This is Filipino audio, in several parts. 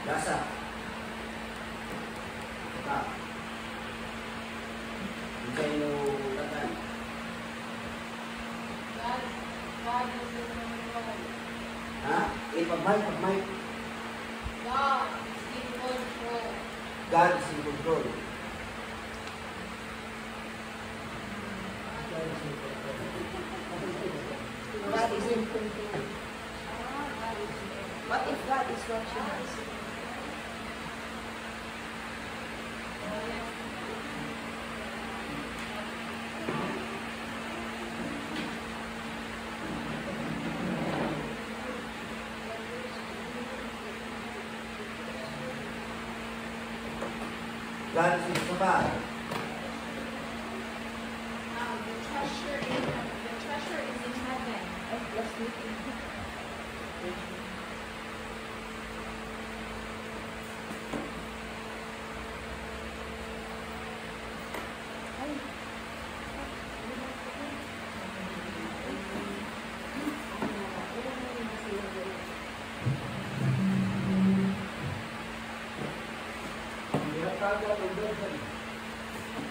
Lasa. Ha. Hindi mo tatan. God is in control. Ha? Pag-mic. God is in control. God is in control. God is in control. What if God is watching us? God is in control. The treasure is in heaven. Last meeting.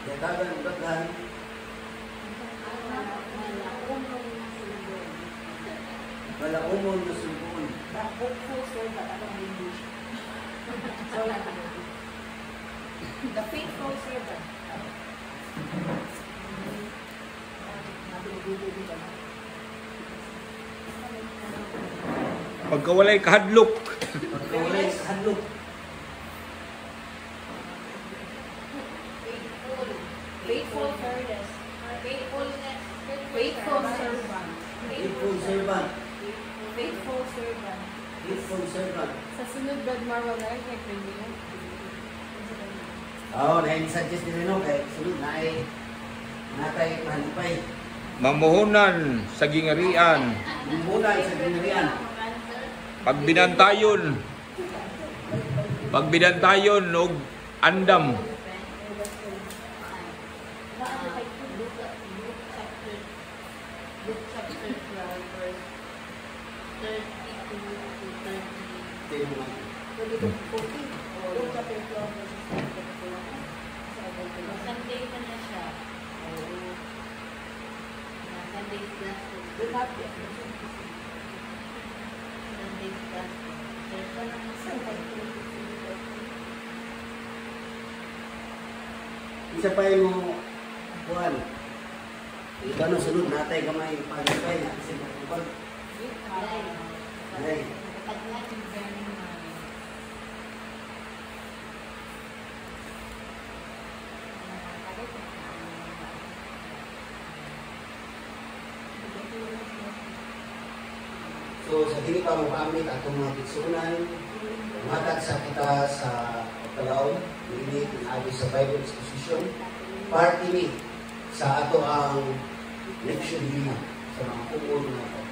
Yatagan ang bagay. Malaumon na sulbuon. Hopeful servant. Anong English? The faithful servant. Pagkawalay kahadlok. Pagkawalay sa hadlok. Faithful servant. Faithfulness. Faithful servant. Faithful servant. Faithful servant. Faithful servant. Sa sunod, Brad Marwell, kay Premier. Oo, na-suggest din rin kay sunod na ay natay pahalipay. Mamuhunan sa gingarian. Mumulay sa ginarian. Pagbinantayon og andam. Luke chapter 12, verse 32 to 30. Sunday pa na siya. Sunday's gospel. Sunday's gospel. Isa pa yung kuhan. Ikaw na sunod natay kamay pahalipay na kasi magkubag. Ay. So sa dili pa mo paamit atong mga kitsunan, matag sa kita sa Pagkalaon, ini agi sa Bible exposition, part ini sa ato ang leksyon nila sa mga puon na ito.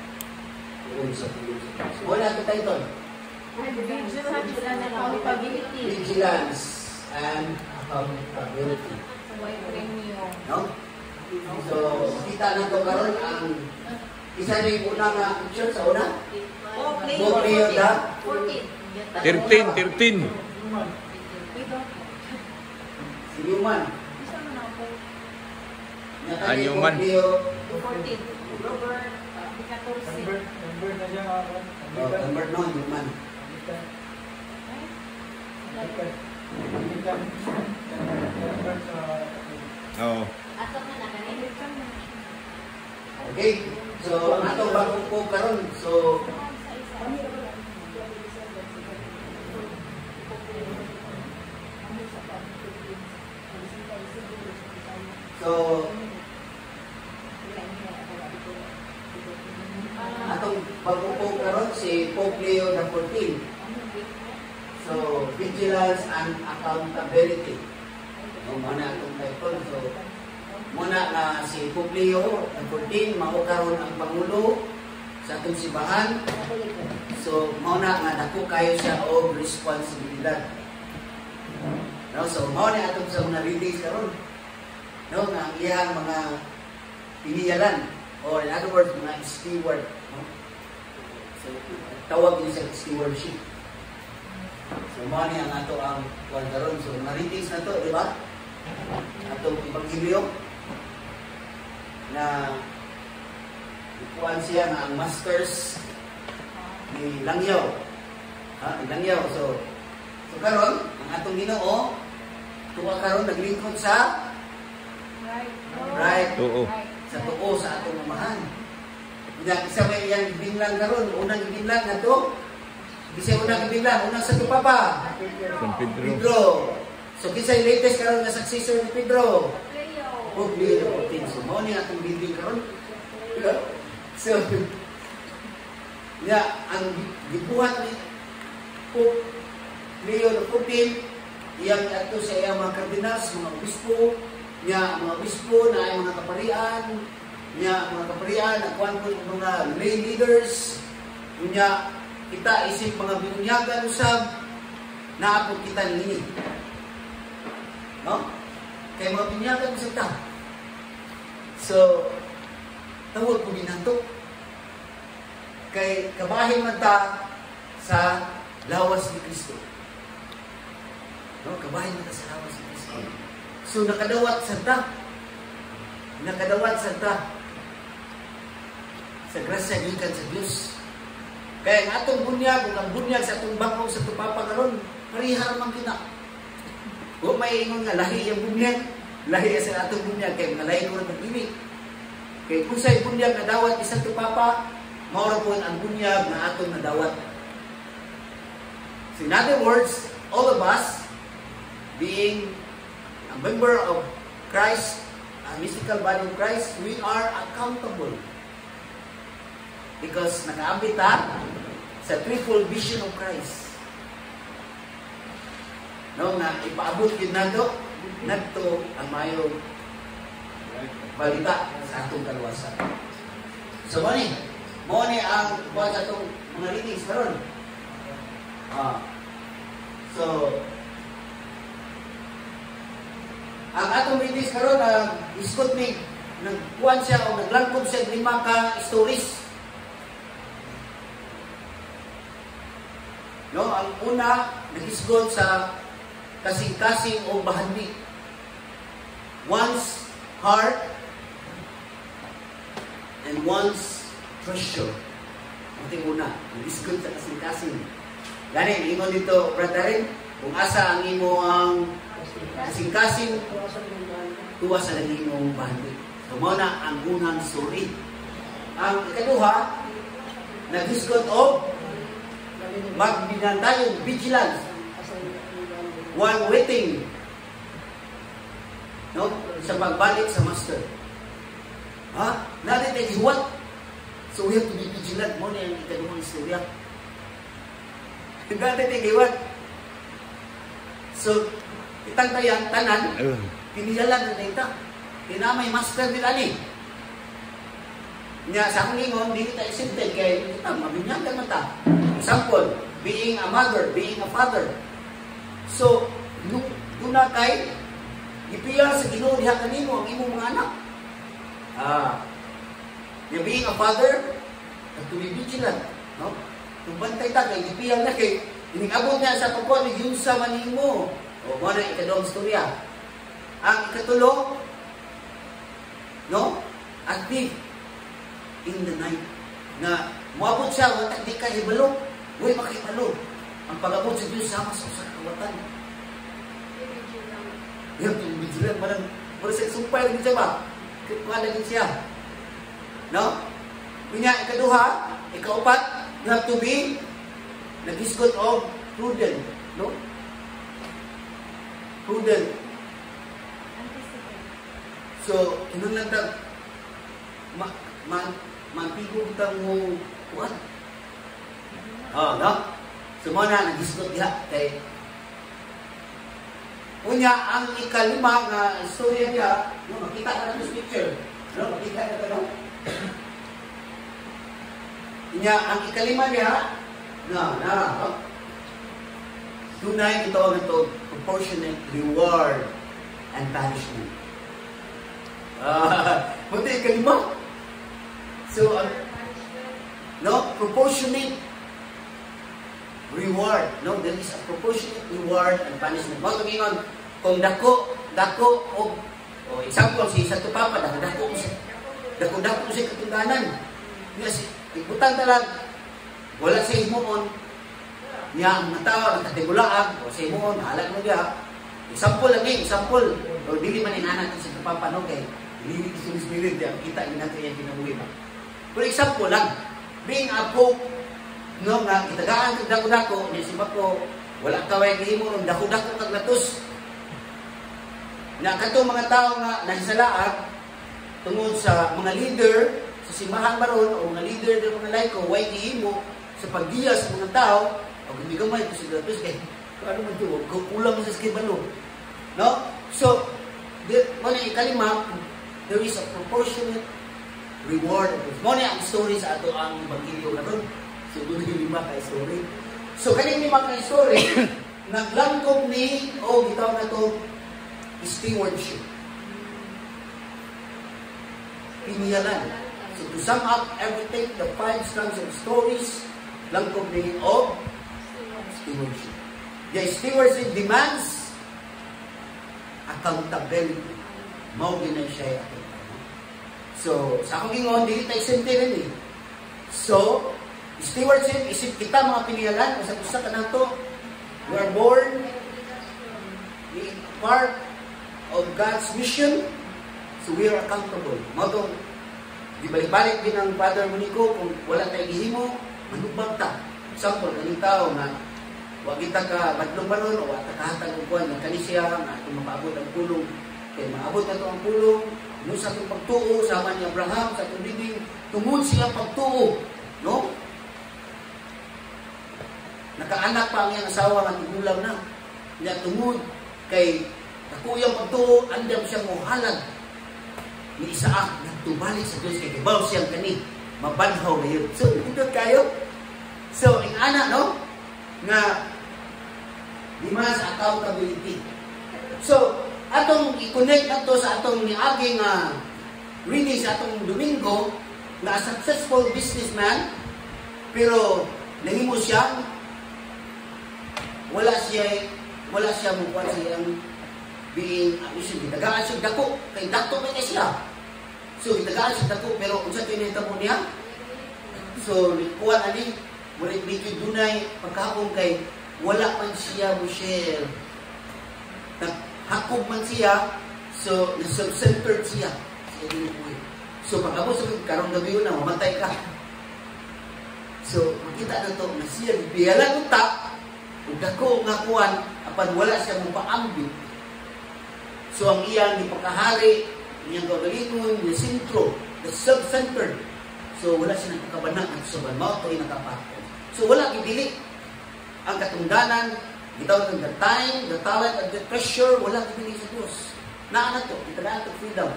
Puon sa puon sa Diyos. Wala ito title. Vigilance and accountability. No? So, kita na ito karon ang isa na yung una nga picture sa una. Poplio da 13. Sinuman. Anyuman. Number no, Sinuman. Oh. Okay. So, ato bagong po karon. So, atong bagong po karon si Pope Leo XIV. So, vigilance and accountability. Muna atong title. So, muna na si Pope Leo XIV, mao karon ang Pangulo sa atong simbahan. So, muna nga dako kayo siya og responsibilidad. No, so mao ni atong sa mga readings karon. No, nga ang iyang mga piniyalan, or in other words, mga steward. No? So, tawag niya sa stewardship. So, mani ang ato ang kwandaron. So, na-readings na to, di ba? Atong Ebanghelyo na ikuan siya na ang masters ni Langyaw. Ni Langyaw. So karon ang atong Ginoo tuwa karon naglingkod sa right. Oo. Sa tuo sa atong mamahan. Nya isa may iyang binlang karon, unang binlang nato. Bisay unang binlang, unang sa tupapa. San Pedro. Pedro. So kisay latest karon nga successor ni Pedro. Pope Leo XIV. So mo ni atong building karon. So ang gibuhat ni Pope Leo XIV iyang ato sa iyang mga kardinals, mga obispo, mga obispo na ay mga kaparian, mga kaparian, ang mga lay leaders, kita isip mga binunyagan usab na ako kita nini. No? Kaya mga binunyagan usab ta. So, tawag ko ginanto. Kay kabahin man ta sa lawas ni Kristo. No, kabahin man ta sa lawas ni Kristo. So nakadawat sa ta. Nakadawat sa ta. Sa grasya gikan sa Dios. Kaya ang atong bunyag, ang bunyag sa atong bangko sa tupapa karon, parihar man kita. O may ingon nga lahi ang bunyag, lahi sa atong bunyag kay nalay ko ra pag-ibig. Kay kusay bunyag na dawat isang tupapa, maura po ang bunyag na atong nadawat. So in other words, all of us, being a member of Christ, a mystical body of Christ, we are accountable. Because nakaabit sa threefold vision of Christ. No, na ipaabot yun nadto ang mayo balita sa atong kaluwasan. So, mo ni ang buwan sa itong mga readings karon. So, ang atong readings karon, iskot ni, nagkuhan siya o naglangkob siya 5 ka stories. No, ang una, nag-isgot sa kasing-kasing o bahandi. One's heart and one's treasure. Ang una, nag-isgot sa kasing-kasing. Gani, ingon dito, brother, kung asa ang imo ang kasing-kasing, tuwa sa naging bahandi. So, muna ang unang story. Ang ikaduha, nag-isgot o magbinantayong vigilance, one waiting, no, sa pagbalik sa master. Natin tayo hiwat. So we have to be vigilant. Mo na yung ikaduhang istorya. Natin tayo hiwat. So itang tayang tanan, pinilalan na tayo. Tinamay master nila ni. Nga sa akong ingon, hindi tayo isintin kay mabinyagan man ta. Example, being a mother, being a father. So, doon na kay ipiyar sa Ginoo diha kanimo ang imong mga anak. Being a father, to be vigilant, no? Kung bantay ta kay ipiyar na kay inigabot niya sa pagkuha ni Yunsa manimo. O mo na ikaduhang storya. Ang ikatulo, no? Active in the night. Na moabot siya, wala di ka hibalo. Huwag makibalo. Ang pag-abot sa Diyos sama sa usa kawatan. Yan, vigilant mo lang. Mula sa sumpay lang siya ba? Kaya lang siya. No? Kunya, ikaduha, ikaupat, you have to be nag-isgot of prudent. No? Prudent. So, inang lang mantigo kita mo kuan. No? So, muna, nag-isgot diha kay unya, ang ikalima nga istorya niya, no, makita ka na sa picture. No? Makita ka na. Unya, ang ikalima niya, no? Tunay ito proportionate reward and punishment. Punta ikalima. So, no, proportionate reward. No, there is a proportionate reward and punishment. Mo gingon kung dako o example si sa tupapa dako mo sa katungganan. Nga si ibutang talag wala sa himuon niya ang matawa ang katigulaag o sa himuon halag mo dia. Example lang example. O dili man inanak sa tupapa no kay dili sa spirit dia kita ginato yang kinabuhi ba. For example lang, being a pope no nga itagaan kag dako-dako ni si bako wala ka way gihimo ron dako-dako kag latos. Na kato mga tao nga nagsalaag tungod sa mga leader sa simbahan baron o mga leader ng mga laiko way gihimo sa paggiya sa mga tao o gamay ko sa latos kay ano man to kulang sa skibalo. No? So mo na ikalima, there is a proportionate reward. Mo na ang story sa ato ang Ebanghelyo karon. So, doon yung 5 ka story. So, kaning 5 ka story, naglangkop ni, gitaw na to, stewardship. Piniyalan. So, to sum up everything, the 5 strands of stories, langkop ni, stewardship. The stewardship demands accountability. Mawagin na siya yung so, sa akong ingon, dili tayo sentirin eh. So, stewardship, isip kita mga piniyalan, usa ka na to, we are born, we are part of God's mission, so we are accountable. Matong, di balik-balik din ang Father Monico, kung wala tayo gihimo, manubag ta. Example, kaning tao na, wag kita ka badlong baron, o wata kahatag ang kuwan, ng kanisya, na kung mapaabot ang pulong, kaya maabot na to ang pulong, no sa itong pagtuo, sama ni Abraham, sa itong living, tungod siya pagtuo, no? Nakaanak pa ang iyang asawa nga tigulang na. Niya tungod kay kakuyang pagtuo, andam siyang muhalag ni Isaac, nagtubalik sa Diyos kay gibaw siyang kani, mabanhaw na yun. So, ito kayo. So, ang anak, no? Nga, demands accountability. So, atong i-connect nato sa atong niaging reading sa atong Domingo, na a successful businessman, pero nahimo siya, wala siya mukha siyang being, gitagaan siya dako, kay dato na siya. So, gitagaan siya dako, pero kung sa tinita mo niya, so, kuha na ni, wala medyo dunay pagkakong kay, wala man siya mo share. Hakog man siya, so, self-centered siya. So, pag ako sa karong gabi na, mamatay ka. So, makita na to, na siya, biyalan utak, kung dako nga kuwan, apan wala siya mong paambit. So, ang iyang ipakahari, iyang kagalingon, yung sentro, the self-centered. So, wala siya nagkakabanang at sa banmaw, ito ay nakapako. So, wala gibili. Ang katungganan, gitawag ng the time, the talent, and the treasure, wala gibili sa Diyos. Naan na to, ito na ito freedom.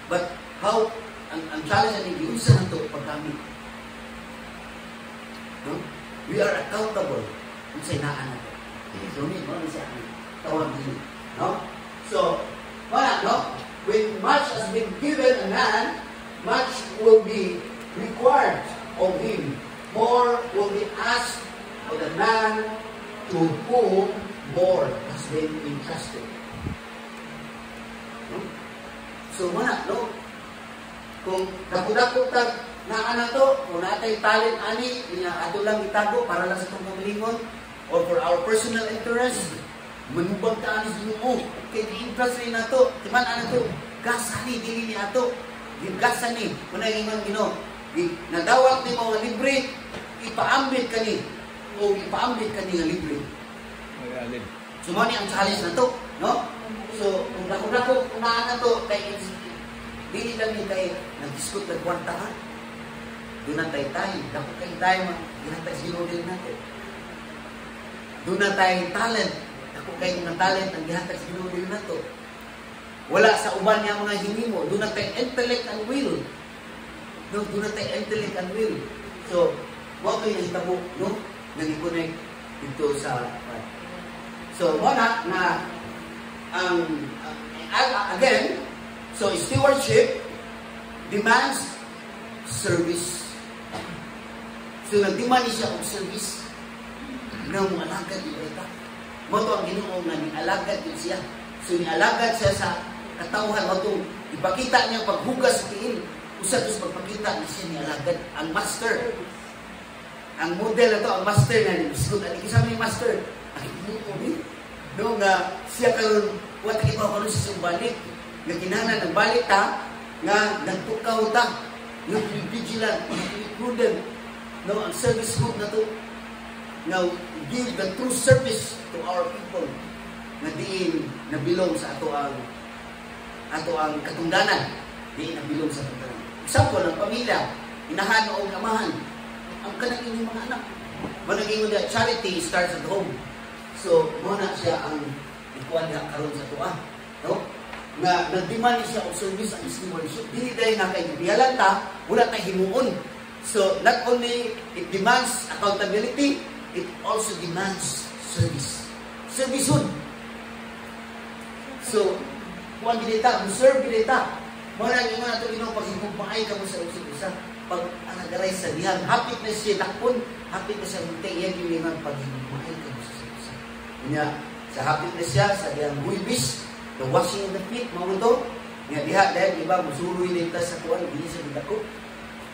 But, how, ang challenge na giunsa na ito paggamit. No? We are accountable kung sa inaan na ito. So, mo siya tawag din. No? So, wala, no? When much has been given a man, much will be required of him. More will be asked of the man to whom more has been entrusted. No? So, wala, no? Kung dako-dako tag na to, kung natay talent ani, ato lang itago para lang sa itong kamalingon, or for our personal interest, manubag ta ani sa mo, kay interest rin na to, timan ano to, gasani, dili ni ato, gasani, kung naiingon gino, nadawat ni mga libre, ipaambit ka ni, o ipaambit ka ni nga libre. So, mo ni ang challenge na to, no? So, kung dako-dako, kung na to, kay dili lang ni kay nag-discuss ng kwarta ha. Doon na tayo, dako kayo tayo, ginatay sino din natin. Doon na tayo talent, dako kayo ng talent, ang ginatay sino din nato. Wala sa uban niya mga hinimo, doon na tayo intellect and will. No, doon na tayo intellect and will. So, wag kayo nahitabo, no? Nag-connect dito sa so, wala na again, so, stewardship demands service. So, nag-demand siya of service. na mo alagad yung ita. Mo to ang Ginoo nga nialagad yun siya. So nialagad siya sa katawhan mo to. Ipakita niya paghugas sa tiil. Usa to sa pagpakita na siya nialagad. Ang master. Ang model na to, ang master na ni Biskuit. At ikisama yung master. Ay, no nga siya karon wala kita karon sa balik. Nga kinahanglan ng balik ta nga nagtukaw ta. Nga vigilant, prudent. No, ang service group na to. Now, give the true service to our people na diin na bilong sa ato ang katungdanan. Diin na bilong sa katungdanan. Example, ang pamilya, inahan o amahan. Ang kanang inyong mga anak. Managing na charity starts at home. So, muna siya ang ikuan niya karon sa tuwa. No? Na nagdemand siya og service ang stewardship. Dili dahil na kay biyalan ta, wala tayong himuon. So, not only it demands accountability, it also demands service. Servicehood. So, kuan gilita, serve gilita. Muna yung mga ito ginong paghigugmaay ka mo sa usip-usa. Pag anagaray sa diyan, hapit na siya takpon, hapit na siya munti, yan yung mga paghigugmaay ka mo sa usip-usa. Kanya, sa hapit na siya, sa diyang huibis, the washing of the feet, mga ito, nga diha, dahil iba, musuloy nita sa kuwan, hindi sa didako.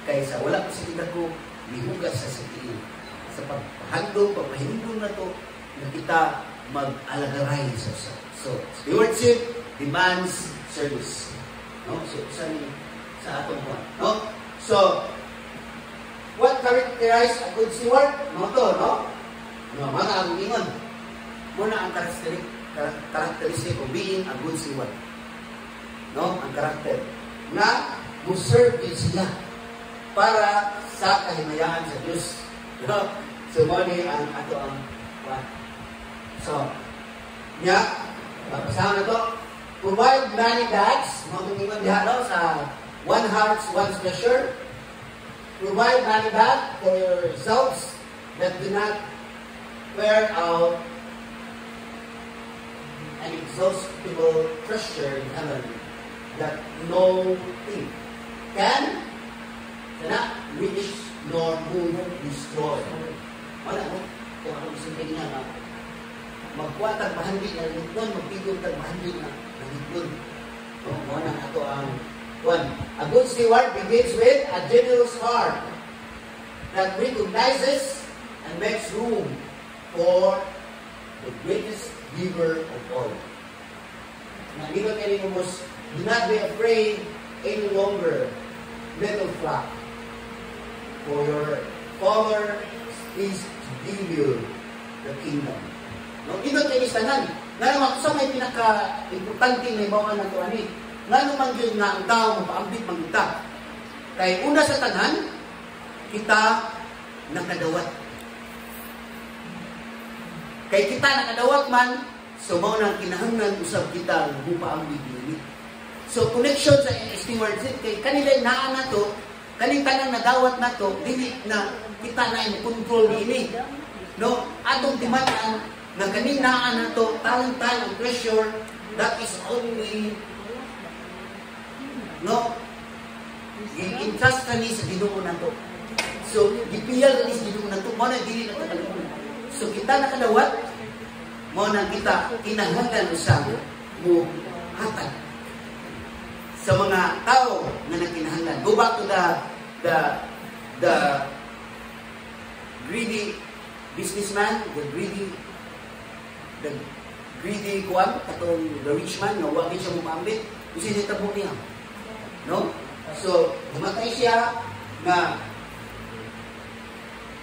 Kaysa wala pa sa didako, lihugas sa satiin. Sa pagpahandong, pagpahindong na to, na kita mag-alagaray sa usa. So, stewardship demands service. No? So, sa atong buwan. No? So, what characterize a good steward? No to, no? No, mga ang ingon. Muna ang characteristic of being a good steward. No? Ang karakter. Na, muserve sila para sa kahimayaan sa Diyos. No? So, muna ang ato ang buwan. So, papasahan na to. Provide many bags. Matungiman diha no, sa one heart's, one's pleasure. Provide money back for yourselves that do not wear out an exhaustible treasure in heaven that no thief can reach nor move destroy. Wala mo? Kung ako isipin niya na magkuwatag mahandi na litlon, magpigong tag mahandi na litlon. Wala ato ang one. A good steward begins with a generous heart that recognizes and makes room for the greatest giver of all. Nalibot kayo mo, do not be afraid any longer, little flock, for your Father is to give you the kingdom. No, ibig kayo istanan. Nga naman, sa may pinaka-importante na ibawan na ito, nga naman yun nga ang tao mapaambit magita. Kaya una sa tanan, kita nakadawat. Kaya kita nakadawat man, so mao nang kinahanglan usab kita mapaambit dili. So connection sa stewardship kay kanila naa na to, kaning tanang nadawat na to, dili na kita na i-control dili. No, atong timan-an na kaning naa na to, talent ang pressure that is only no, i-entrust ka ni sa Ginoo na to. So, gipiyal ka ni sa Ginoo na to, mo na dili na katalimunan. So, kita nakadawat, mo na kita kinahanglan usab mo hatag sa mga tao na nakinahanglan. Go back to the greedy businessman, the greedy kuwan, katong the rich man, nga wagi siya mapambit, kasi nitabo niya. No? So, humatay siya na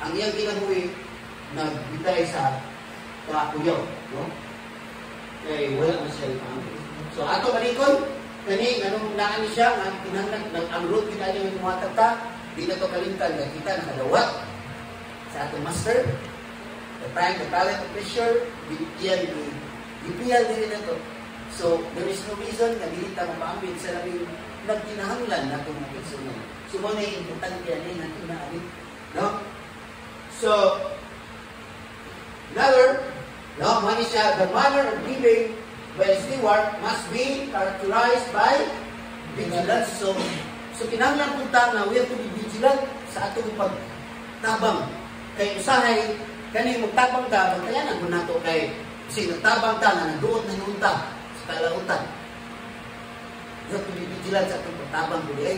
ang iyang kinabuhi nagbitay sa kakuyaw. No? Kaya wala na siya ipangit. So, ato malikon, kani, anong naan siya, ang root kita niya yung tumatag ta, di na ito kalimtan, na kita nakadawat sa atong master, the time, the talent, the pressure, ipiyal din na ito. So, there is no reason na dili ta mapaambit sa labing nagkinahanglan na tumapit sa mga. So, mo na yung importante yan na tinaalit. No? So, another, no, mani siya, the manner of giving by a steward must be characterized by vigilance. So kinahanglan punta na we have to be vigilant sa atong pagtabang. Kay usahay, kani magtabang ta, bantayanan mo nato kay kasi nagtabang ta na nagduot na nunta sa kalautan. Yung pipigilan sa itong pagtabang ko diay.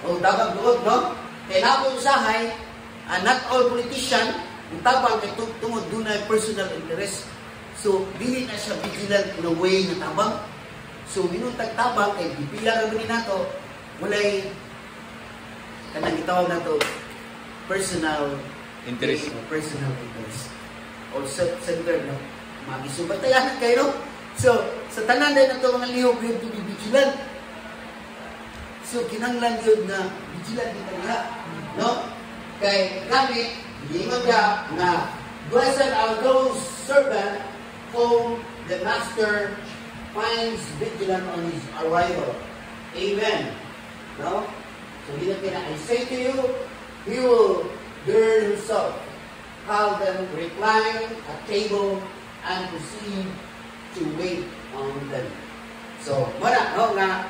O tabang duot, no? Kaya na usahay, not all politician, tabang kay tungod dunay personal interest. So, dili na siya vigilant in a way na tabang. So, minuntag tabang kay pipila ra gani nato, walay kanang gitawag nato personal Interest. Personal interest. Or self-centered, no? Magisubatayan kayo, no? So, sa tanan din nato mga lihok, we have to be vigilant. So, kinanglan yun na vigilant din kanila, no? Kay kami, hindi magya na blessed are those servant whom the master finds vigilant on his arrival. Amen. No? So, I say to you, he will gird himself, have them recline at table, and proceed to wait on them. So, muna, no, nga,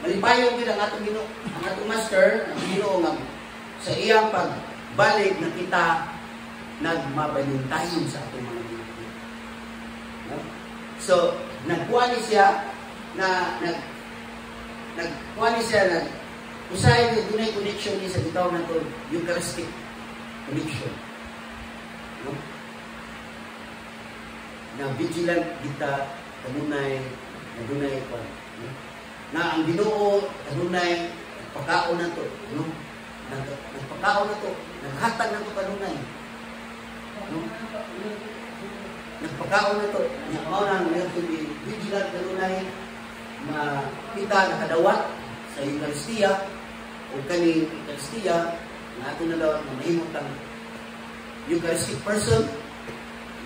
malipayon din ang atong master, ang Ginoo nga, sa iyang pagbalik na kita nagmabayuntayon sa atong mga ginoo. No? So, nagkuha ni siya na usahay niya dunay connection niya sa gitawag na ito, Eucharistic connection. No? Na vigilant kita, kanunay, na dunay pa. No? Na ang Ginoo, kanunay, nagpakaon na ito. No? Nagpakaon na ito. Naghatag na ito kanunay. No? Nagpakaon na ito. Nagpakaon na ito. Vigilant kanunay, makita nakadawat sa Eucharistia, o kaning Eucharistia, na ato na daw na mahimutang Eucharistic person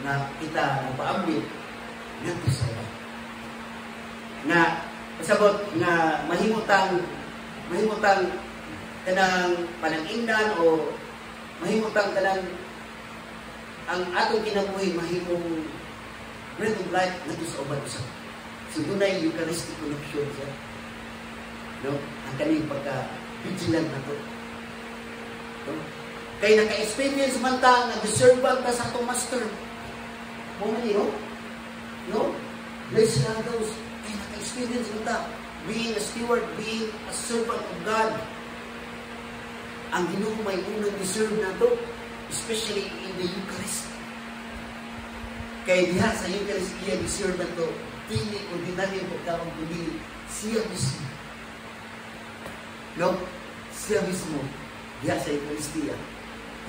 na kita napaambit nato sa iba. Na pasabot nga mahimutang kanang panangingdan o mahimutang kanang ang atong kinabuhi mahimong bread of life nato sa uban usa. So dunay Eucharistic connection siya. No? Ang kaning pagka-vigilant na to. No? Kaya naka-experience man ta, nag-servant ta sa itong master. Mumali, no? No? Blessed are those. Kaya naka-experience man ta. Being a steward, being a servant of God. Ang Ginoo may unang deserve na to. Especially in the Eucharist. Kaya diha sa Eucharist, iya deserve na to. Hindi ko dinali ang pagkawang pumili. Siya mismo. No? Siya mismo. Diya sa Eucharistia.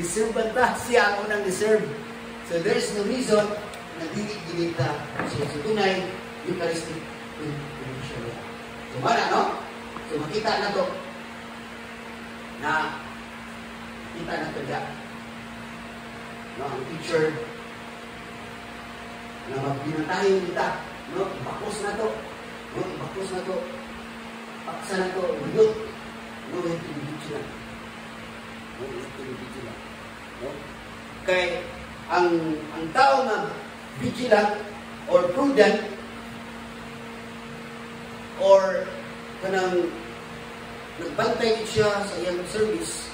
Deserve ba? Siya ang unang deserve. So there is no reason na dinig-dinig ka. So tunay, Eucharistic connection. So mana, no? So makita na to. Makita na to diya. No? Ang teacher na magbinatahin kita. No? Ibakos na to. No? Ibakos na to. Paksa na to. Buyot. No, we have to be vigilant. No, we have to be vigilant. No? Kaya, ang tao na vigilant or prudent or kanang nagbantay siya sa iyang service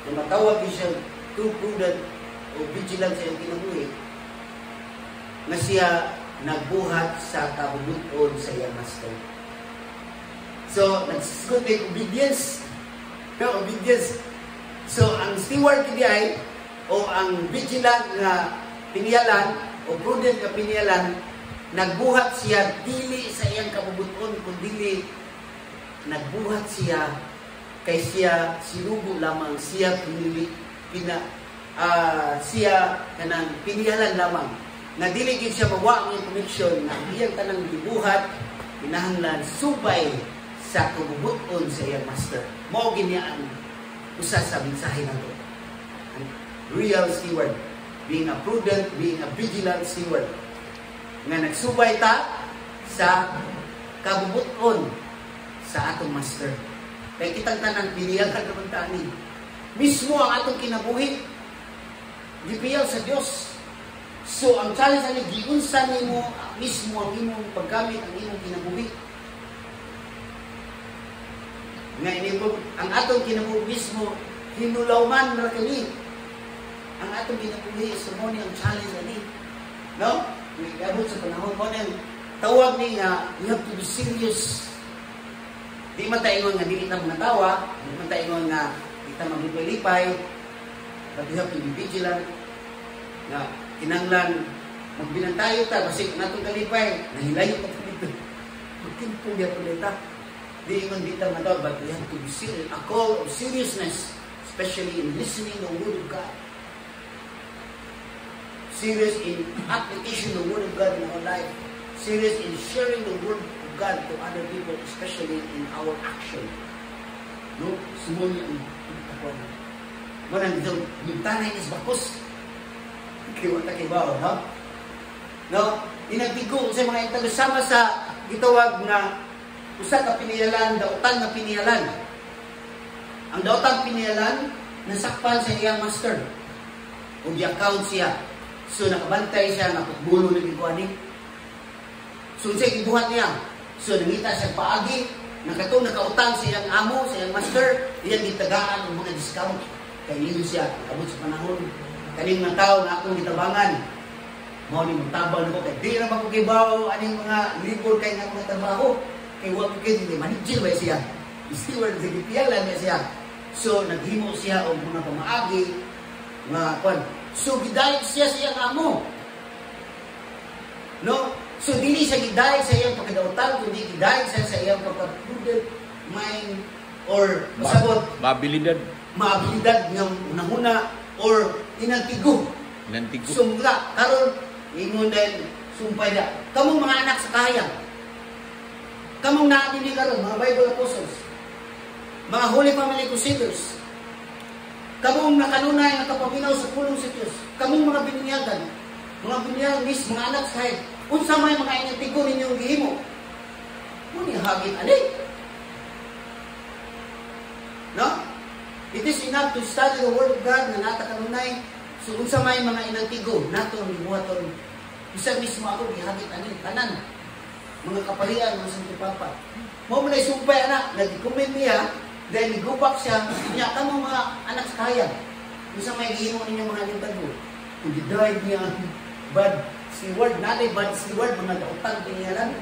na matawag siya too prudent o vigilant sa iyang kinabuhi na siya nagbuhat sa kabubuton sa iyang master. So, nagsisikot may obedience. No, obedience. So, ang steward kini ay, o ang vigilant na pinialan, o prudent na pinialan, nagbuhat siya dili sa iyang kabubuton, kundi nagbuhat siya kay siya sinubo lamang, siya pinili, siya kanang pinialan lamang. Na dili gid siya mawa ang connection na iyang tanang gibuhat, kinahanglan subay sa kabubuton sa iyang master. Mao gini ang usa sa mensahe nato. Real steward, being a prudent, being a vigilant steward, nga nagsubay ta sa kabubuton sa atong master. Kaya kitang tanang pilihan ka naman tani. Mismo ang atong kinabuhi, gipiyaw sa Dios. So, ang challenge ani giunsa nimo mismo ang imong paggamit ang imong kinabuhi. Nga ang atong kinabuhi mismo hinulawman ra kini. ang atong ginabuhi is mo ang challenge ani. No? Gabot sa panahon mo nang tawag ni nga, you have to be serious. Di man tayo nga dili na mga tawa, di man tayo nga kita maglipay-lipay, but you have to be vigilant. Na kinanglan magbinantayo ta kasi natong kalipay, nahilayo ka dito. Magtimpong ya pulita. Di man dito nga daw, but we have to be serious. A call of seriousness, especially in listening the Word of God. Serious in application of the Word of God in our life. Serious in sharing the Word of God to other people, especially in our action. No? Sumunya ang pagkakuan. Manang dito, yung tanay is bakos. Kiwata kibaw, no? No? Inagbigo sa mga intagasama sa gitawag na usa ka piniyalan, dautan na piniyalan. Ang dautan piniyalan, nasakpan sa iyang master. O di-account siya. So, nakabantay siya, nakapagbulo ng ikuanin. So, siya ibuhat niya. So, nangita siya paagi, nakautang sa iyang amo, sa iyang master, iyang gitagaan ng mga discount. Kaya niyo siya, abot sa panahon. Kaning mga tao na akong gitabangan, mao ni magtabang ko, kaya di naman ko kibaw, aning mga libor kay nga mga trabaho. Kaya huwag ko kayo, manager ba siya? Steward, sigipiyalan ba siya? So, naghimo siya o mga pamaagi, mga kwan. So, gidayag siya sa iyang amo. No? So, dili siya gidayag sa iyang pagkadautan, kundi gidayag siya sa iyang pagkaprudent mind or masabot. Maabilidad ng unahuna or inantigo. Sumla. Karon ingon dahil sumpay na. Kamong mga anak sa kahayang. Kamong naabili karon mga Bible apostles. Mga Holy Family Crusaders. Kamong nakanunay nga kapaminaw sa pulong sa Diyos. Kamong mga bininyagan. Mga bininyagan, mga anak sa kahayang. Unsa may mga inantigo ninyong gihimo. Muni hagit ani. No? It is enough to study the Word of God na nata kanunay. So, unsa may mga inantigo, nato ang gibuhaton. Isa mismo ako, gihagit ani, tanan. Mga kapalian, mga Santo Papa. Mo muna isumpay, anak, nag-comment niya, dahil nagubak siya, niya, kamo mga anak sa kaya. Unsa may gihimo ninyo mga inantigo. Kung gidive niya, bad steward, natin bad steward, mga dautang pinihalan.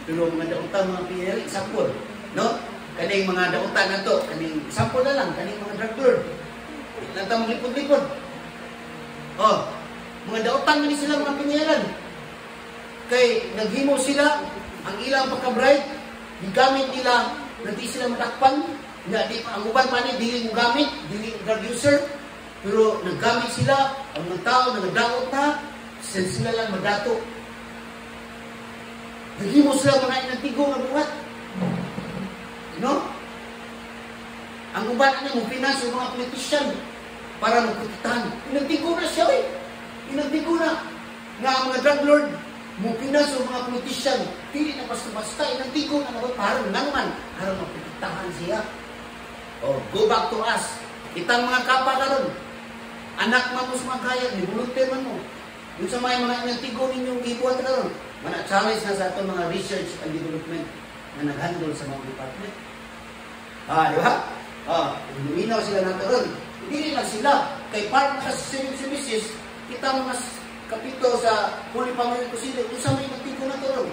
Pero mga dautang mga pinihalan, example, no? Kaning mga dautan na to, kaning sample na lang, kaning mga drug lord. Nanta maglipod-lipod. Oh, mga dautan man sila mga pinyalan. Kay naghimo sila ang ilang pagka-bribe, gigamit nila, hindi sila matakpan, nga di ang uban man ni dili mo gamit, dili drug user, pero naggamit sila, ang mga tao nagdaot na, sila lang madato. Naghimo sila mga inantigo nga buhat. No? Ang uban na mo pinasa mga politician para magkutitan. Inagtigo na siya eh. Inagtigo na. Nga ang mga drug lord mo pinasa mga politician. Pili na basta-basta. Inagtigo na naman. Parang naman. Parang magkutitahan siya. Oh, go back to us. Itang mga kapa karon. Anak mo sa mga kaya. Nibuluntir man mo. Yung sa mga inagtigo ninyong ibuhat karon. Mana-challenge na sa itong mga research and development na nag-handle sa mga department. Di ba? Luminaw sila natin ron. Hindi lang sila. Kay part sa civil services, kita mga kapito sa Holy Family Crusaders, kung sa may nagtiko na ito ron.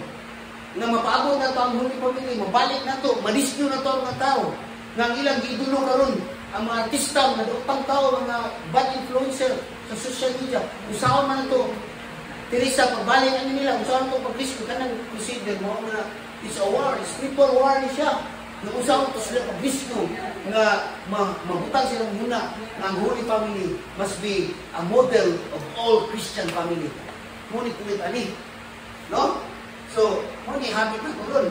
Na mapaabot na ito ang Holy Family, mabalik na ito, marisyo na ito ang mga tao. Nga ang ilang gidulo na ron, ang mga artista, mga dootang tao, mga bad influencer sa social media. Usawan man ito. Teresa, pagbalik ano nila, usawan ito pag-risk, kanang Crusader, mga na it's a war, it's triple war ni siya. Nung usaw ito sila pag-bisno nga mabutang silang muna na ang Holy Family must be a model of all Christian family. Ngunit kulit ani. No? So, ngunit habit na ko ron.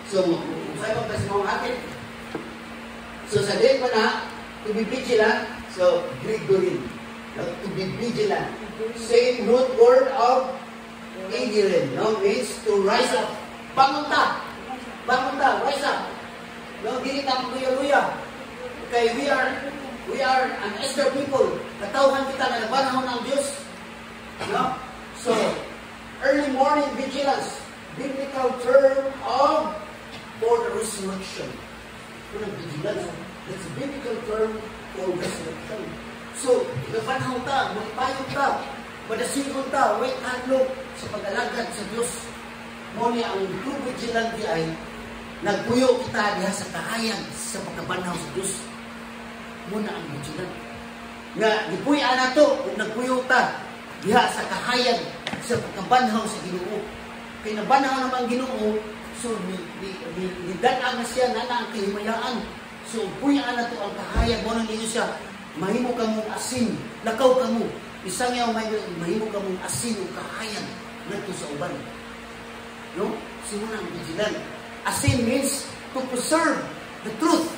So, usaw ito sa mga atin. So, sa din pa na, to be vigilant, so, Gregory. To be vigilant. Same root word of vigilant, no? Means to rise up. Bangon ta, rise up. No, dili ta luya-luya. Okay, we are an Esther people. Katawhan kita na nabanahon ng Diyos. No? So, early morning vigilance, biblical term of for the resurrection. Vigilance, that's a biblical term for resurrection. So, magbanhaw ta, magpayog ta, madasigon ta, way hadlok sa pag-alagad sa Dios. Mo ni ang true vigilante ay nagpuyo kita diha sa kahayag sa pagkabanhaw sa Dios. Muna ang vigilante. Nga gipuy-an nato ug nagpuyo ta diha sa kahayag sa pagkabanhaw sa Ginoo. Kay nabanhaw naman Ginoo, so dan-an na siya na ang kahimayaan. So puy-an nato ang kahayag mo nang niyo siya. Mahimo kamo asin, lakaw kamo. Isang yaw mahimo kamo asin ug kahayag ngadto sa uban. No? Simula ang vigilante. Asin means to preserve the truth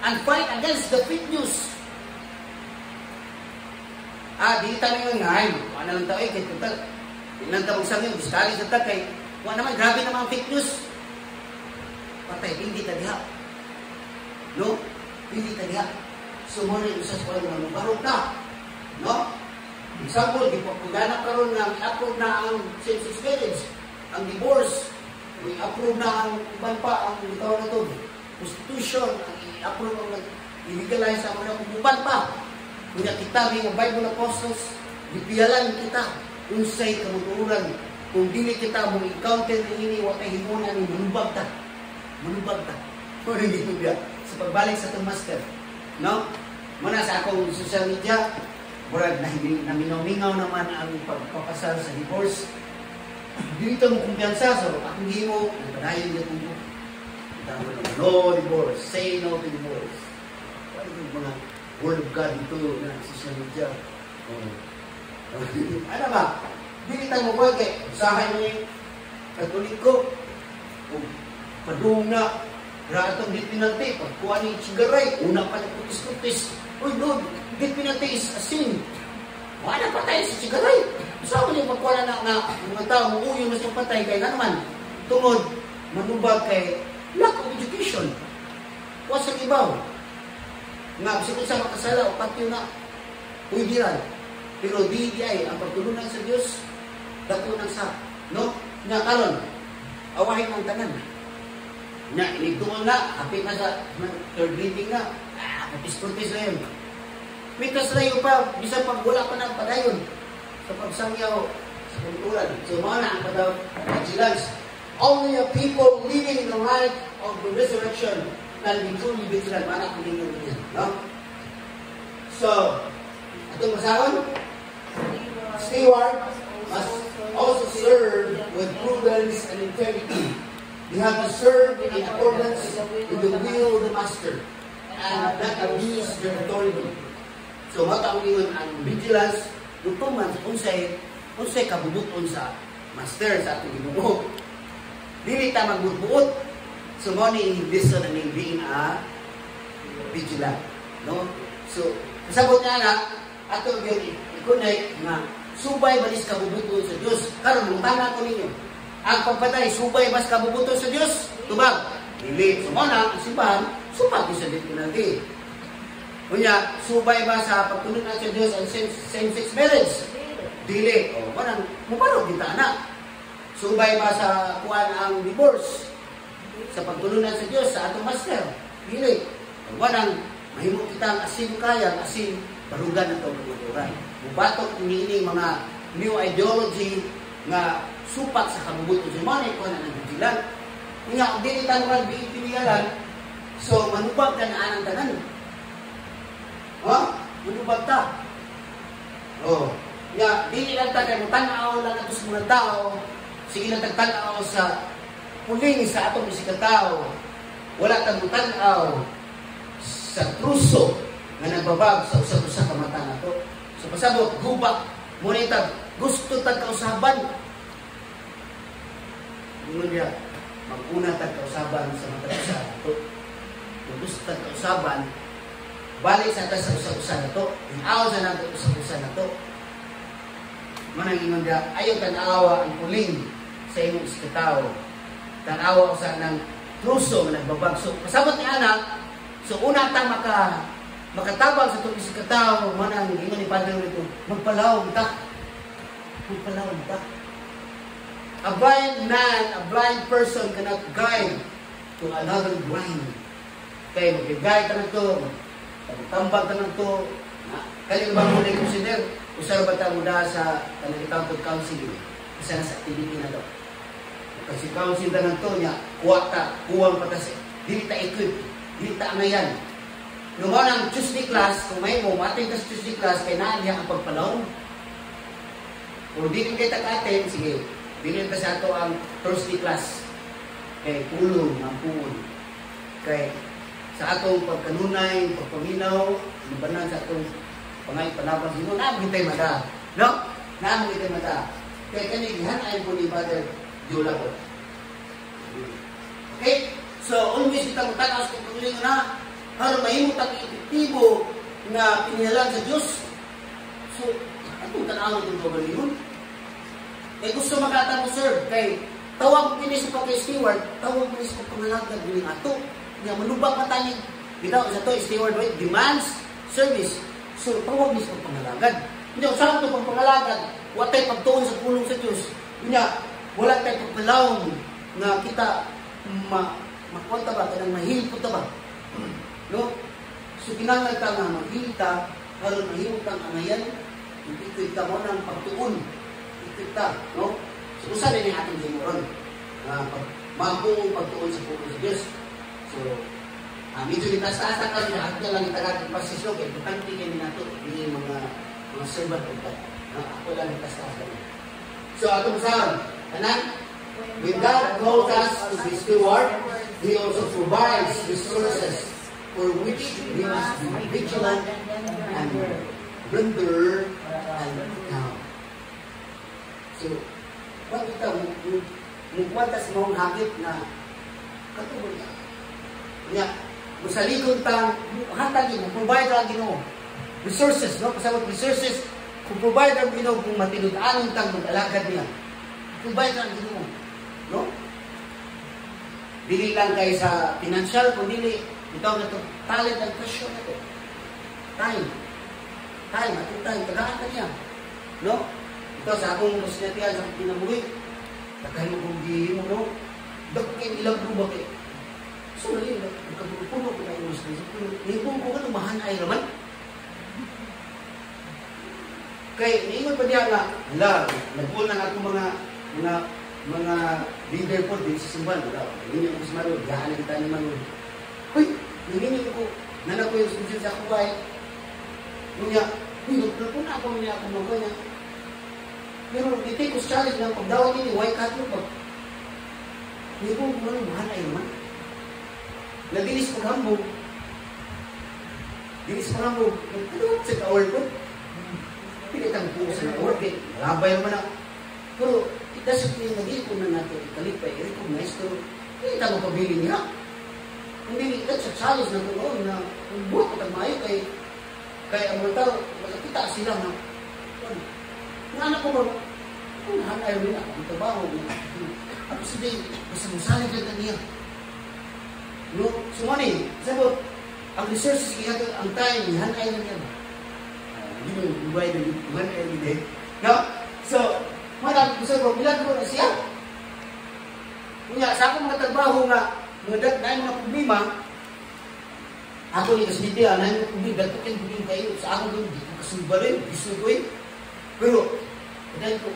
and fight against the fake news. Di tayo nga, ano lang tayo, kay total, ilang taong sa ngayon, biskali sa takay, naman, grabe naman ang fake news. Patay, hindi ta diha. No? Hindi ta diha. So, muna yung usas ko yung barok na. No? Example, di pa pagganap karon nga, i-approve na ang same-sex marriage, ang divorce, i-approve na ang iban pa, ang tawag na ito, prostitution, i-approve ang i-legalize ang mga kububan pa. Kaya kita, mga Bible Apostles, dipiyalan kita, unsay kamutuuran, kung dili kita mong encounter ini, wakay himunan, manubag ta. Manubag ta. Kung hindi ito biya. Sa pagbalik sa itong master. No? Muna sa akong social media, murag na minaw-mingaw naman ang pagpapasal sa divorce. Dito mo kumpiyansa, so akong himo, nagpadayon niya kung no divorce, say no to divorce. Ano yung mga Word of God dito na social media? Ano ba? Dili tayo mo kay usahay mo yung Katoliko. Padung na, ratong di penalty, pagkuha ni Chigaray, una pa ng kutis-kutis. Uy, Lord, di penalty is a sin. Wala patay si Chigaray. Saan mo niya pagkuha na mga tao, uuyo na siyang patay, kaya na naman, tungod, manubag kay lack of education. What's ang ibaw? Nga, kung sa makasala o patyo na, pwede rin. Pero di ay, ang pagtulunan sa Diyos, datunan sa, no? Nga karon, awahin ang tanan. Nga, inigtungan na, kapit na sa third reading na, kapis-kurtis na yun. Mitas na yun pa, bisa pag wala pa ng padayon, sa pagsangyaw, sa kulturan. So, mga na ang vigilance. Only a people living in the light of the resurrection can be truly vigilant. Mana kung hindi nyo no? So, itong masahon, steward must also serve with prudence and integrity. You have to serve in accordance with the will of the master and not abuse their authority. So, mataungingon ang vigilance, lutuman sa unsay kabubuton sa master sa ating Ginoo. Dili ta magbubuot. So, mo ni listen and being a vigilant. No? So, kasabot nga na, ato yung ikunay na subay balis kabubuto sa Diyos. Karon mong tama ko ninyo. Ang pagpatay, subay mas kabubuto sa Diyos. Tubag. Dili. So, mo na, ang simbahan, supat sa dito penalty. Kunya, subay ba sa pagtunod na sa Diyos ang same-sex marriage? Dili. O, parang, muparog kita na. Subay ba sa kuwan ang divorce? Sa pagtulunan sa Diyos, sa atong master. Dili. Wanang mahimo kita ang asin kaya, asin parugan na itong kulturan. Mubatok ini mga new ideology nga supat sa kabubuto. So, mga ito na nagbigilan. Nga, kung dili tanong biipiliyalan, so manubag ka na anang tanan. Manubag ta. Nga, dili lang ta kayo tanaw lang ito sa mga tao. Sige lang tagtanaw sa puling sa atong isikataw, wala kang mutanaw sa truso nga nagbabag sa usap-usap ka mata na to. So, pasabot, gubak, muna gusto tag kausaban. Ano niya? Mag-una tag kausaban sa mata sa to. Kung gusto tag kausaban, balik sa sa usap-usap na to. Inaw sa nato usap-usap na to. Manang ingon niya, ayaw tanawa ang puling sa imong isikataw. Tanawa sa ng truso na nagbabag. So, kasabot ni anak, so una tang makatabang sa itong isikataw, manang ingon ni Padre nito, magpalaw ta. Magpalaw ta. A blind man, a blind person cannot guide to another blind. Kaya mag-guide ka na ito, magtambag ka na ito, Kali ba mo consider usar ba ta muda sa kanang accountant council isa na sa activity na daw. Kasi council na to niya, kuwang patas, dili ta equip, dili ta angayan. Nung ang Tuesday class, kung may mo, mating ka sa Tuesday class, kay naan niya ang pagpalaw. Kung dili kay tak-aten, sige, dili ka sa ato ang Thursday class. Kay pulong, ang puon. Kay sa atong pagkanunay, pagpaminaw, lubanan sa atong pangay panabang sino, naamagitay mata. No? Naamagitay mata. Kaya kanigihan ay po ni Father Diola ko. Okay? So, always kita magtanaw sa pagkakuling na para mahimot ang epektibo na pinihalan sa Diyos. So, atong tanawin itong kabalingon. Eh, gusto makata mo, sir, kay tawag ko sa pagka-steward, tawag ko sa pagpangalagad ng ato. Nga, manubang matangin. Bitaw, sa to, steward, right? Demands, service. So, tawag niya sa pagpangalagad. Hindi, saan ito pagpangalagad? Wala tayo pagtuon sa pulong sa Diyos. Hindi, wala tayo pagpalawang na kita makwanta ba, kanang mahilipot ba? No? So, kinangal ka nga maghilita, karon mahimot kang angayan, ipit ka mo ng pagtuon. Ipit ka, no? So, usan din yung ating himuron. Mabuong pagtuon sa pulong sa Diyos. So, medyo nitas-taas ka rin, ako lang itagating pasisyo, kaya importante kayo nato, yung mga servant of God. Ako lang nitas-taas ka rin. So, atong saan, kanan, when God calls us to be steward, He also provides resources for which we must be vigilant and render an account. So, kung ito, mukwantas mong hagit na katubod niya. Kanya, masalikon tang, hatagin, provide ang Ginoo. Resources, no? Pasabot resources, kung provide ang Ginoo, kung matinudanon tang mag-alagad niya. Provide ang Ginoo. No? Dili lang kayo sa financial, kung dili, ito na ito, talent and passion na ito. Time. Time, atong time, tagaan ka niya. No? Ito sa akong kasinatihan sa pinabuhi. Takay mo kung di mo, no? Dakin ilang po ba kayo? So, nalin, nagkapuno ko na yung Muslim. Nipong ko ka lumahan ay raman. Kaya, niingon pa diya nga, hala, nagpunan ako mga leader po din sa simbahan. Hindi ako sa Marul, gahanan kita ni Marul. Uy, nanginin ko, nanak ko yung sunsin sa kubay. Nunya, nagpuna ako niya ako mga niya. Pero, iti ko challenge ng pagdawag niya, why cut mo ba? Nipong ko lumahan ay raman. Nadilis paghambog. Dilis paghambog. Nagpulot sa ka-award ko. Pinitang po sa na-award. Labay naman ako. Pero, it doesn't mean naging ko na natin ikalipay. I-recognize ko. Hindi tayo pabili niya. Hindi, that's a challenge na ito na kung buhat ko tagmayo kay ang mga tao, makakita sila na nga anak ko ba? Kung nahanay rin ako, ang trabaho. Ako sabihin, basta masalig lang niya. No, so money, sabot, ang resources kaya ang time, hanay lang yan. Hindi mo divide the one every day. No? So, marami ko sa bilang ko na siya. Kunya, sa akong mga trabaho nga, mga mga problema, ako ni kasiniti, anayin mo problema, dagdagan problema kayo, sa akong doon, di ko kasulbarin, gusto ko eh. Pero, dahil ko,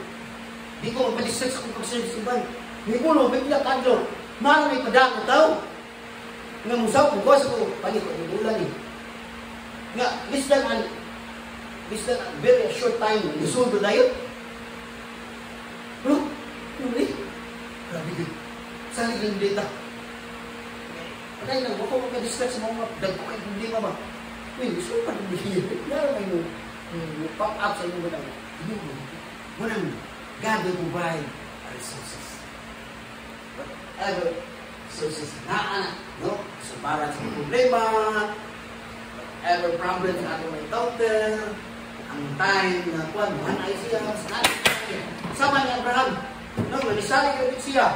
di ko magpalisag sa kong pagsalit sa iban. Hindi ko, no, bigla kadlo, mahal may padako tao. Nga musaw kung kuha sa ko, palit ko, ulan eh. Nga, this than very short time, resolve na yun. Pero, hindi. Grabe din. Salig lang data. Patay lang, ako magka-distract sa mga dagpo kayo problema ba? Uy, gusto pa rin din. Lalo may pop up sa inyo ba lang. Munang, God will provide resources. Whatever resources na, no? So, para sa problema, whatever problem sa ating may encounter, ang time na kuwan, hanay siya, sama ni Abraham, no? Manisalig yung siya.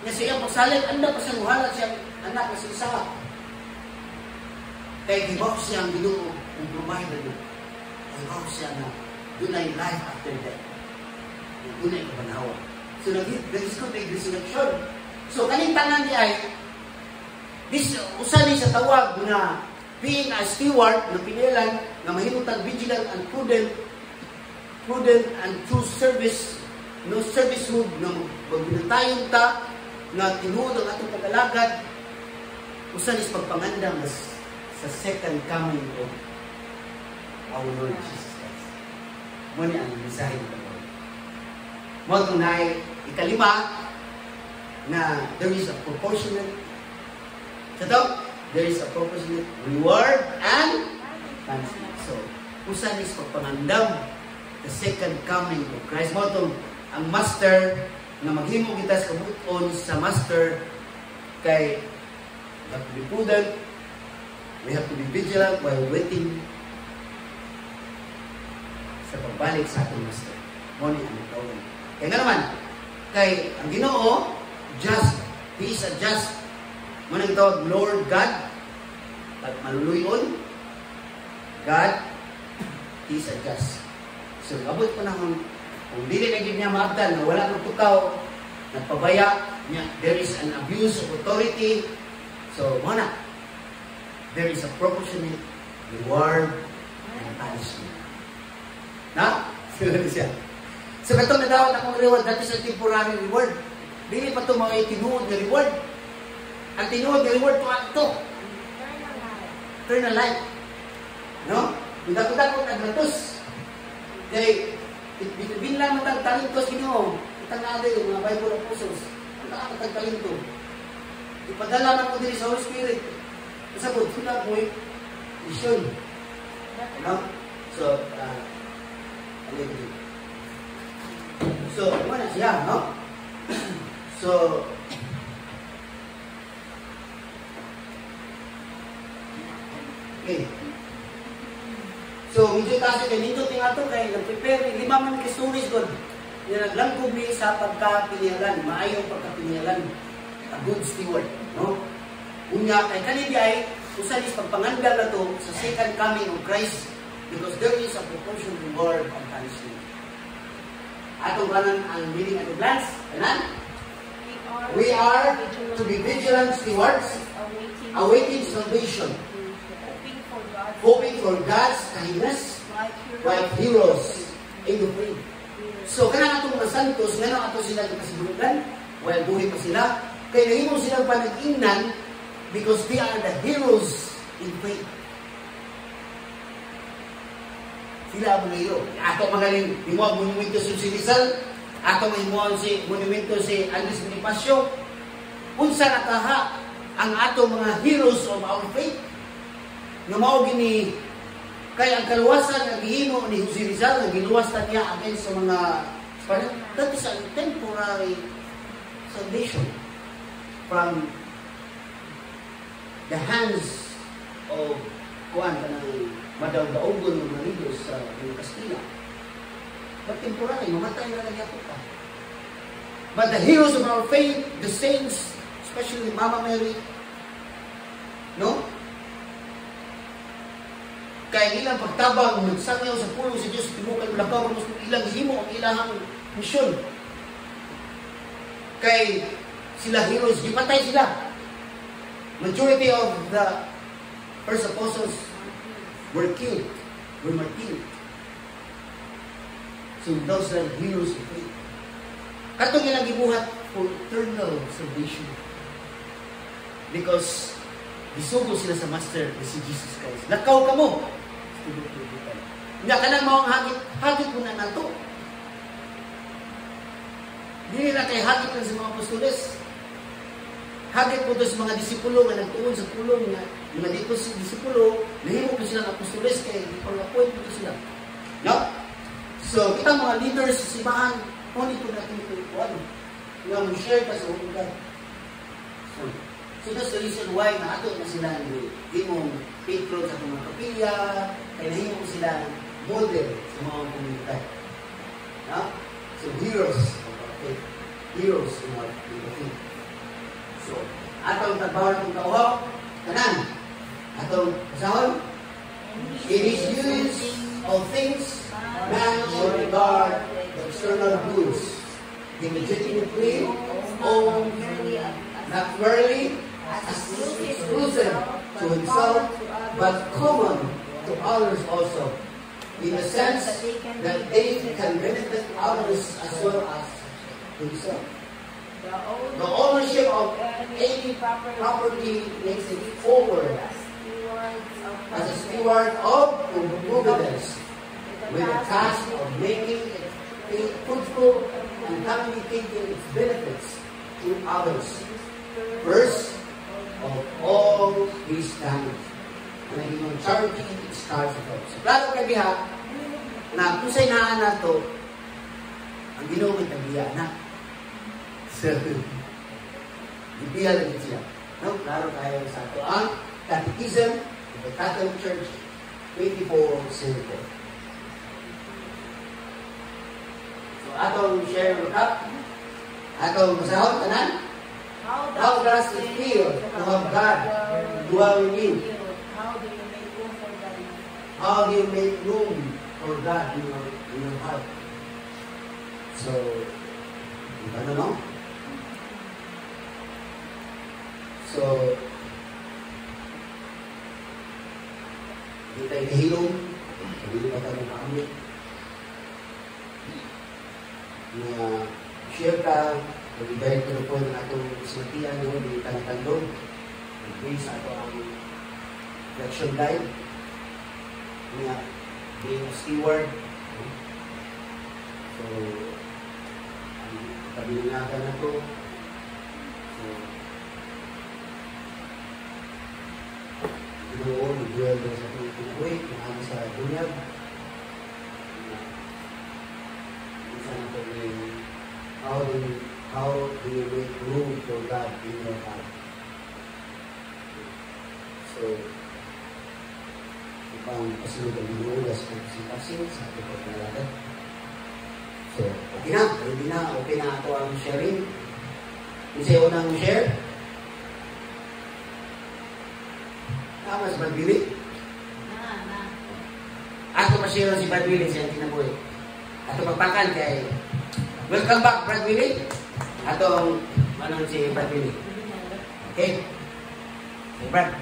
Na siya pagsalig, anda pa siya muhala siya, anak na siya isa. Kaya gibaw siya ang Ginoo ang provider niya. Gibaw siya na doon ay life after death. Doon ay kabanawa. So, nag-is ko may resurrection. So, kaning tanan niya ay usa ni sa tawag na being a steward na pinilan na mahimutang vigilant and prudent and true service, no servicehood na magbinatayon ta na tinuod ang atong pag-alagad usan is pagpangandam sa second coming of our Lord Jesus Christ. Muna ang mensahe ng Lord. Mo itong ikalima na there is a proportionate reward and punishment. So, usan is pagpangandam the second coming of Christ. Mo itong ang master na maghimo kita sa kabuton sa master kay we have to be prudent, we have to be vigilant while waiting sa pagbalik sa ating master. Mo ni ang tawag. Kaya nga naman, kay ang Ginoo just, He is a just. Mo nang tawag Lord God, at maluluyon God, He is a just. So, abot pa naman, kung dili na niya maabdan na wala ng tukaw, nagpabaya niya, there is an abuse of authority. So, muna, there is a proportionate reward and punishment. Na? Siguro siya. So, katong nadawat akong reward, that is a temporary reward. Dili pa ito mga tinuod na reward. Ang tinuod na reward ito. Eternal life. No? Dako-dako nagratos. Kaya, binlang matagtalintos Ginoo. Itang natin yung mga Bible apostles. Ang nakakatagtalinto. Ipadala na po din sa Holy Spirit. Kasabot, sila po mission. No? So, ano na siya, no? So, okay. So, medyo kasi kay nito tinga to kay nag-prepare 5 man ka stories god. Nga naglangkob ni sa pagkapinialan, maayong pagkapinialan. A good steward, no? Unya kay kanidi ay usa is pagpangandam na to sa second coming of Christ because there is a proportion reward and punishment. Atong kanan ang meaning at the glance, kanan? We are to be vigilant stewards, awaiting salvation, hoping for God's kindness, like heroes in the faith. So, kanang atong mga santos, nga ato sila kasigurugan, while buhay pa sila, kaya nahimo silang panag-ingnan because they are the heroes in faith. Sila ang mga hero. Ato magaling, himuang monumento si Rizal, ato himuang si monumento si Andres Bonifacio, unsa nakaha ang ato mga heroes of our faith, nga mao gini kay ang kaluwasan nga gihimo ni Jose Rizal nga giluwasan niya against sa mga Spanish. That is a temporary salvation from the hands of kuan kanang madawdaogon ng maridos sa Kastila. But temporary, mamatay na lang yapo ka. But the heroes of our faith, the saints, especially Mama Mary, no? Kaya ilang pagtabang, nagsangyaw sa pulo si Diyos, timukan lakaw, mas ilang himo ang ilang misyon. Kay sila heroes, gipatay sila. Majority of the first apostles were killed, were martyred. So those are heroes of faith. Katong ilang gibuhat for eternal salvation. Because isugo sila sa Master na si Jesus Christ. Lakaw ka mo. Nga ka nang mawang hagit mo na nato. Hindi na kay hagit lang sa mga apostoles. Hagit po ito sa mga disipulo nga nagtuon sa pulong nga mga dito sa disipulo, nahimo po sila ng apostoles kaya ipag-appoint po sila. No? So, kita mga leaders sa simbahan, hindi po natin ito ikuan. Nga mo-share pa sa umungan. So that's the reason why naato na sila ni imong patron sa mga kapilya, kaya nahimo ko sila model sa mga komunidad. No? So heroes of our faith. Heroes in our faith. So, atong tagbawan kong kauhaw, kanan. Atong kasahon, it is used of things man should regard the external goods. The legitimately owned, not merely as exclusive to himself, but common to others also, in the sense that they can benefit others as well as himself. The ownership of any property makes it forward as a steward of providence, with the task of making it fruitful and communicating its benefits to others. First of all these standards, and yung charity starts with us. So, klaro kay diha na kung sa'y naan na to, ang Ginoo may kabiya na. So, ibiya lang siya. No? Klaro kayo sa ito. Ang Catechism of the Catholic Church, 24-74. So, atong share recap. Atong masahod tanan. How does it feel to have God dwell in you? How do you make room How do you make room for God? for God in your heart? So, ano no? So, hindi tayo kahilom, hindi pa tayo makamit. Na share ka, mag-ibig ko po ng atong sinatian no, di tangtandong. Please, ato ang reflection guide. Na being a steward. So, kabilingakan na to. So, Ginoo, mag-dwell sa itong tukuit, mahali sa bunyag. Isa na po yung how do you make room for God in your heart? So, upang pasunod ang Ginoo sa pagsipasin sa ating paglalagay. So, okay na ito ang sharing. Isa yung unang share. Tama sa Badbili. Ato pa-share si Badbili siya tinabuhi. Ato pagpakan kay welcome back, Brad Willie. Atong si Brad Willie. Okay? Brad.